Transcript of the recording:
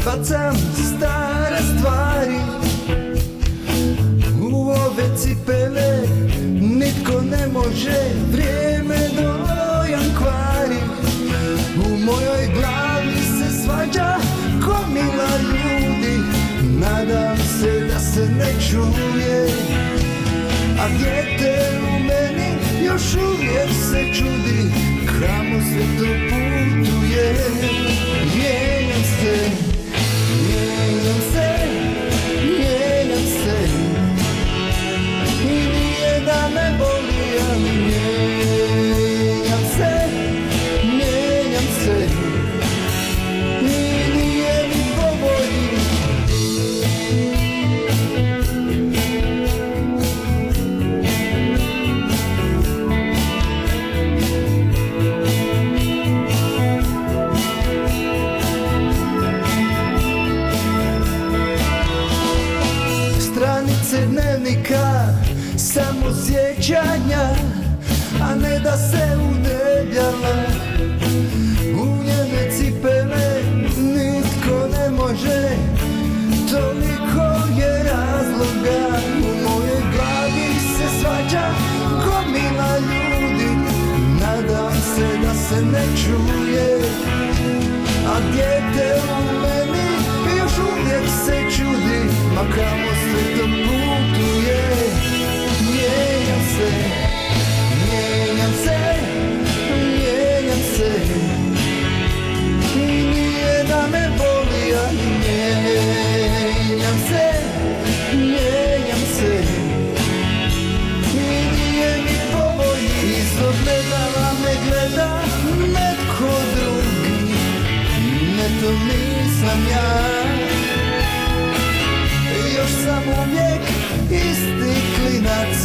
bacam stare stvari u ove cipele, nitko ne može, vrijeme dojam kvari. U mojoj glavi se svađa gomila ljudi, nadam se da se ne čuje, a dijete u meni još uvijek se čudi kamo sve to putuje. Mijenjam se, mijenjam se, mijenjam se, i nije da me boli, a mijenjam se, mijenjam se, i nije mi po volji. Stranice dnevnika, samo sjećanja, a ne da se udebljala. U njene cipele nitko ne može, toliko je razloga. U mojoj glavi se svađa gomila ljudi, nadam se da se ne čuje, a dijete u meni još uvijek se čudi, ma kamo sve to putuje. Mijenjam se, mijenjam se, mijenjam se, i nije da me boli, a mijenjam se, mijenjam se, i nije mi po volji. Iz ogledala me gleda netko drugi, ne to nisam ja. Još sam uvijek isti klinac,